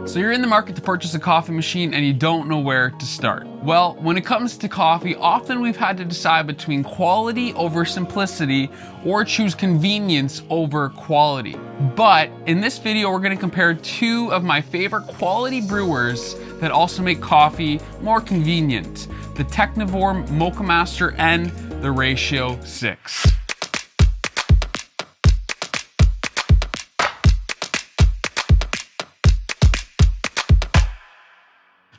So you're in the market to purchase a coffee machine and you don't know where to start. Well, when it comes to coffee, often we've had to decide between quality over simplicity or choose convenience over quality. But in this video, we're going to compare two of my favorite quality brewers that also make coffee more convenient: the Technivorm Moccamaster and the Ratio 6.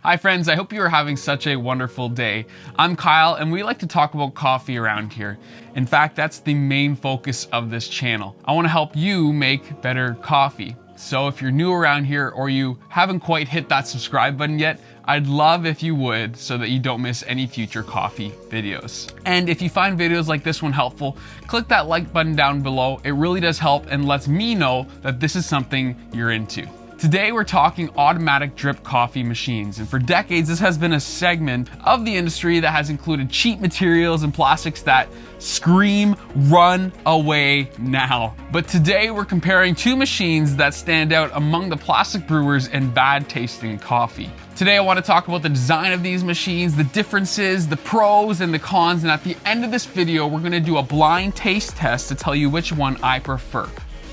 Hi friends, I hope you are having such a wonderful day. I'm Kyle and we like to talk about coffee around here. In fact, that's the main focus of this channel. I want to help you make better coffee. So if you're new around here or you haven't quite hit that subscribe button yet, I'd love if you would so that you don't miss any future coffee videos. And if you find videos like this one helpful, click that like button down below. It really does help and lets me know that this is something you're into. Today we're talking automatic drip coffee machines, and for decades this has been a segment of the industry that has included cheap materials and plastics that scream, run away now. But today we're comparing two machines that stand out among the plastic brewers and bad tasting coffee. Today I want to talk about the design of these machines, the differences, the pros and the cons, and at the end of this video we're going to do a blind taste test to tell you which one I prefer.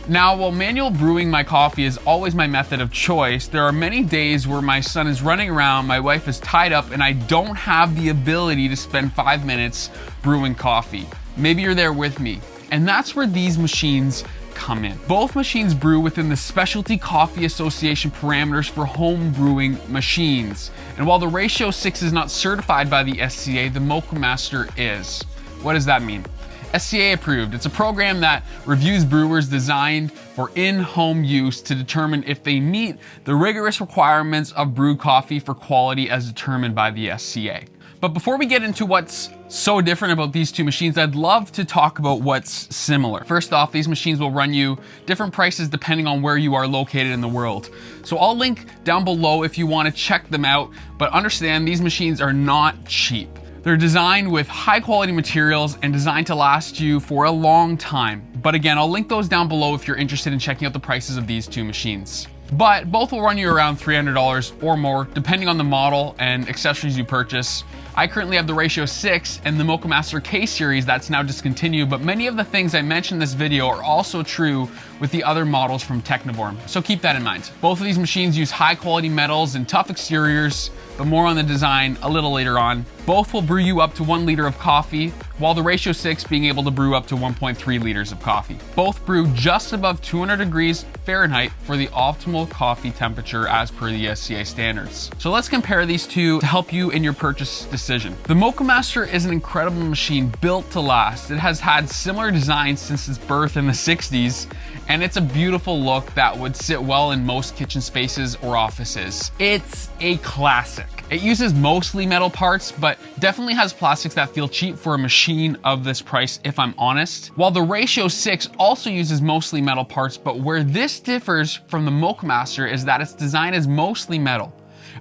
Now, while manual brewing my coffee is always my method of choice, there are many days where my son is running around, my wife is tied up, and I don't have the ability to spend 5 minutes brewing coffee. Maybe you're there with me. And that's where these machines come in. Both machines brew within the Specialty Coffee Association parameters for home brewing machines. And while the Ratio 6 is not certified by the SCA, the Moccamaster is. What does that mean? SCA approved. It's a program that reviews brewers designed for in-home use to determine if they meet the rigorous requirements of brewed coffee for quality as determined by the SCA. But before we get into what's so different about these two machines, I'd love to talk about what's similar. First off, these machines will run you different prices depending on where you are located in the world. So I'll link down below if you want to check them out, but understand these machines are not cheap. They're designed with high quality materials and designed to last you for a long time. But again, I'll link those down below if you're interested in checking out the prices of these two machines. But both will run you around $300 or more, depending on the model and accessories you purchase. I currently have the Ratio 6 and the Moccamaster K series that's now discontinued, but many of the things I mentioned in this video are also true with the other models from Technivorm, so keep that in mind. Both of these machines use high quality metals and tough exteriors, but more on the design a little later on. Both will brew you up to 1 liter of coffee, while the Ratio 6 being able to brew up to 1.3 liters of coffee. Both brew just above 200 degrees Fahrenheit for the optimal coffee temperature as per the SCA standards. So let's compare these two to help you in your purchase decision. The Moccamaster is an incredible machine built to last. It has had similar designs since its birth in the 60s, and it's a beautiful look that would sit well in most kitchen spaces or offices. It's a classic. It uses mostly metal parts, but definitely has plastics that feel cheap for a machine of this price, if I'm honest. While the Ratio 6 also uses mostly metal parts, but where this differs from the Moccamaster is that its design is mostly metal.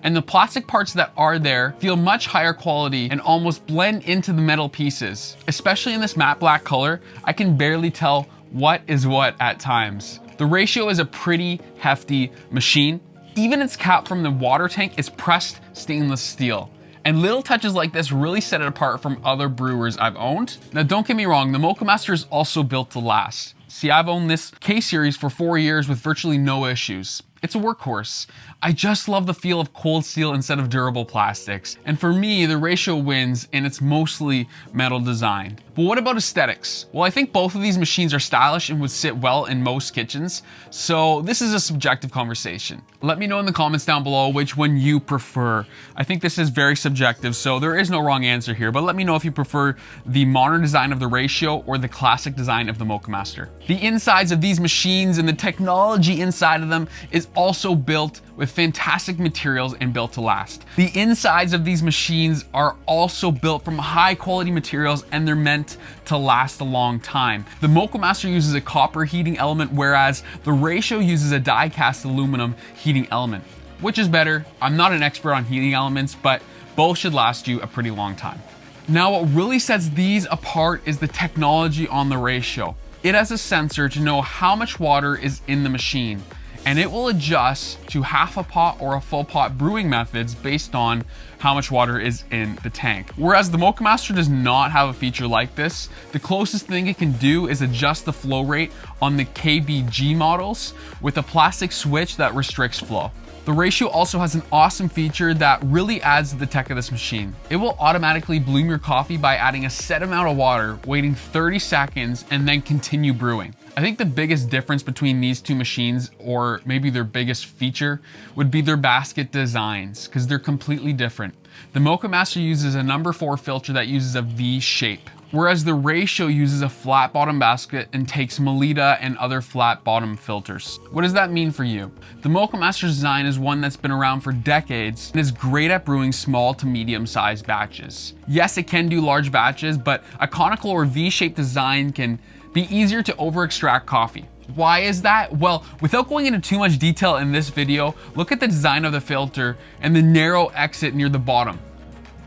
And the plastic parts that are there feel much higher quality and almost blend into the metal pieces. Especially in this matte black color, I can barely tell what is what at times. The Ratio is a pretty hefty machine. Even its cap from the water tank is pressed stainless steel. And little touches like this really set it apart from other brewers I've owned. Now don't get me wrong, the Moccamaster is also built to last. See, I've owned this K series for 4 years with virtually no issues. It's a workhorse. I just love the feel of cold steel instead of durable plastics. And for me, the Ratio wins and it's mostly metal designed. But what about aesthetics? Well, I think both of these machines are stylish and would sit well in most kitchens. So this is a subjective conversation. Let me know in the comments down below which one you prefer. I think this is very subjective, so there is no wrong answer here, but let me know if you prefer the modern design of the Ratio or the classic design of the Moccamaster. The insides of these machines and the technology inside of them is also built with fantastic materials and built to last. The insides of these machines are also built from high quality materials and they're meant to last a long time. The Moccamaster uses a copper heating element, whereas the Ratio uses a die-cast aluminum heating element. Which is better? I'm not an expert on heating elements, but both should last you a pretty long time. Now, what really sets these apart is the technology on the Ratio. It has a sensor to know how much water is in the machine. and it will adjust to half a pot or a full pot brewing methods based on how much water is in the tank. Whereas the Moccamaster does not have a feature like this. The closest thing it can do is adjust the flow rate on the KBG models with a plastic switch that restricts flow. The ratio also has an awesome feature that really adds to the tech of this machine. It will automatically bloom your coffee by adding a set amount of water, waiting 30 seconds, and then continue brewing. I think the biggest difference between these two machines, or maybe their biggest feature, would be their basket designs, because they're completely different. The Moccamaster uses a number 4 filter that uses a V shape, whereas the Ratio uses a flat bottom basket and takes Melita and other flat bottom filters. What does that mean for you? The Moccamaster's design is one that's been around for decades and is great at brewing small to medium sized batches. Yes, it can do large batches, but a conical or V-shaped design can be easier to over-extract coffee. Why is that? Well, without going into too much detail in this video, look at the design of the filter and the narrow exit near the bottom.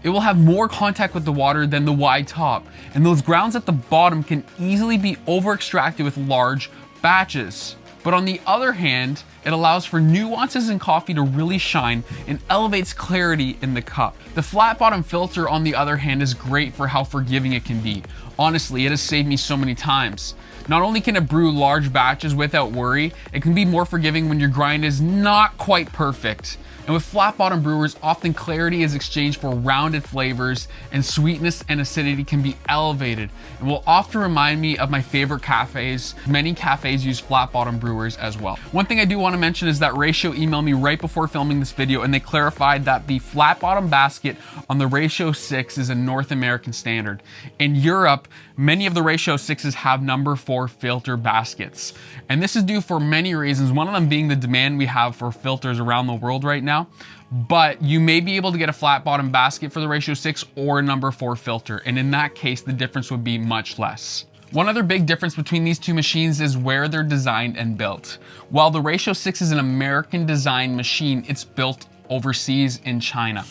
It will have more contact with the water than the wide top, and those grounds at the bottom can easily be over-extracted with large batches. But on the other hand, it allows for nuances in coffee to really shine and elevates clarity in the cup. The flat bottom filter, on the other hand, is great for how forgiving it can be. Honestly, it has saved me so many times. Not only can it brew large batches without worry, it can be more forgiving when your grind is not quite perfect. And with flat bottom brewers, often clarity is exchanged for rounded flavors, and sweetness and acidity can be elevated, and will often remind me of my favorite cafes. Many cafes use flat bottom brewers as well. One thing I do want to mention is that Ratio emailed me right before filming this video, and they clarified that the flat bottom basket on the Ratio 6 is a North American standard. In Europe, many of the Ratio 6s have number 4 filter baskets. And this is due for many reasons, one of them being the demand we have for filters around the world right now. But you may be able to get a flat bottom basket for the Ratio 6 or a number 4 filter, and in that case, the difference would be much less. One other big difference between these two machines is where they're designed and built. While the Ratio 6 is an American designed machine, it's built overseas in China,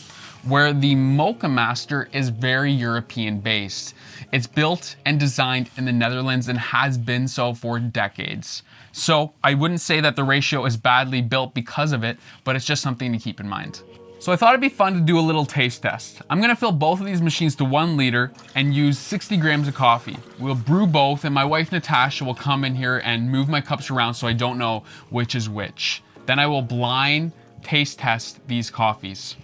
where the Moccamaster is very European based. It's built and designed in the Netherlands and has been so for decades. So I wouldn't say that the Ratio is badly built because of it, but it's just something to keep in mind. So I thought it'd be fun to do a little taste test. I'm gonna fill both of these machines to 1 liter and use 60 grams of coffee. We'll brew both, and my wife Natasha will come in here and move my cups around so I don't know which is which. Then I will blind taste test these coffees.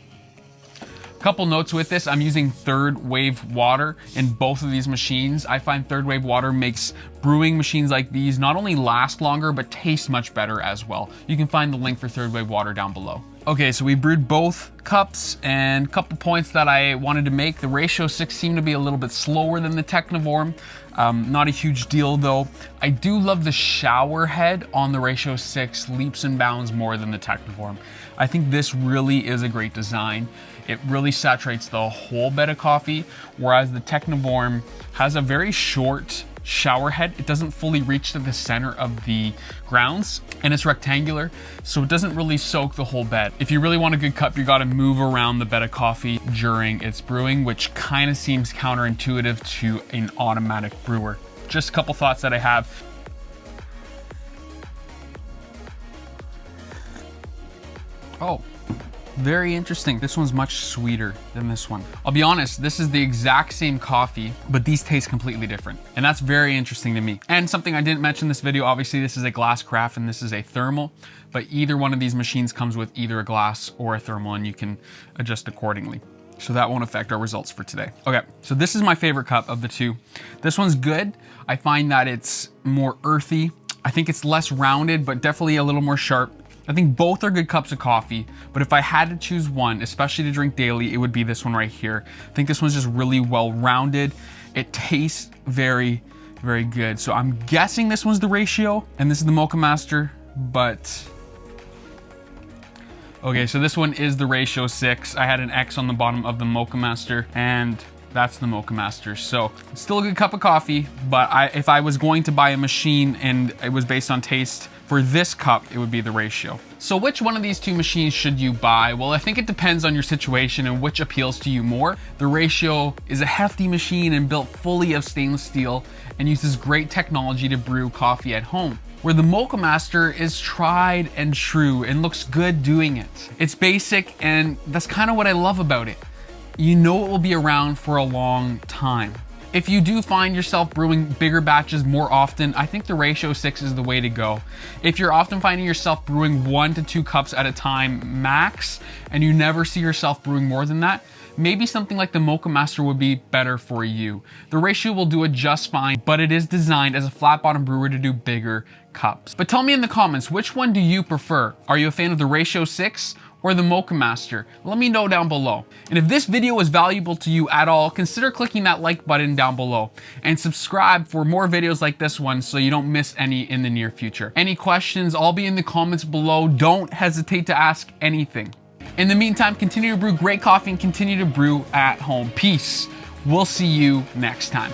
Couple notes with this, I'm using third wave water in both of these machines. I find third wave water makes brewing machines like these not only last longer, but taste much better as well. You can find the link for third wave water down below. Okay, so we brewed both cups, and a couple points that I wanted to make. The Ratio 6 seemed to be a little bit slower than the Technivorm. Not a huge deal though. I do love the shower head on the Ratio 6, leaps and bounds more than the Technivorm. I think this really is a great design. It really saturates the whole bed of coffee, whereas the Technivorm has a very short shower head. It doesn't fully reach to the center of the grounds, and it's rectangular, so it doesn't really soak the whole bed. If you really want a good cup, you gotta move around the bed of coffee during its brewing, which kind of seems counterintuitive to an automatic brewer. Just a couple thoughts that I have. Oh, very interesting. This one's much sweeter than this one. I'll be honest, this is the exact same coffee, but these taste completely different. And that's very interesting to me. And something I didn't mention in this video, obviously this is a glass carafe and this is a thermal, but either one of these machines comes with either a glass or a thermal, and you can adjust accordingly. So that won't affect our results for today. Okay, so this is my favorite cup of the two. This one's good. I find that it's more earthy. I think it's less rounded, but definitely a little more sharp. I think both are good cups of coffee, but if I had to choose one, especially to drink daily, it would be this one right here. I think this one's just really well-rounded. It tastes very, very good. So I'm guessing this one's the Ratio, and this is the Moccamaster, but... Okay, so this one is the Ratio 6. I had an X on the bottom of the Moccamaster, and that's the Moccamaster. So still a good cup of coffee, but if I was going to buy a machine and it was based on taste for this cup, it would be the ratio. So which one of these two machines should you buy? Well, I think it depends on your situation and which appeals to you more. The Ratio is a hefty machine and built fully of stainless steel and uses great technology to brew coffee at home, where the Moccamaster is tried and true and looks good doing it. It's basic, and that's kind of what I love about it. You know it will be around for a long time. If you do find yourself brewing bigger batches more often, I think the Ratio 6 is the way to go. If you're often finding yourself brewing 1 to 2 cups at a time max, and you never see yourself brewing more than that, maybe something like the Moccamaster would be better for you. The Ratio will do it just fine, but it is designed as a flat bottom brewer to do bigger cups. But tell me in the comments, which one do you prefer? Are you a fan of the Ratio 6 or the Moccamaster? Let me know down below. And if this video was valuable to you at all, consider clicking that like button down below and subscribe for more videos like this one so you don't miss any in the near future. Any questions, I'll be in the comments below. Don't hesitate to ask anything. In the meantime, continue to brew great coffee and continue to brew at home. Peace. We'll see you next time.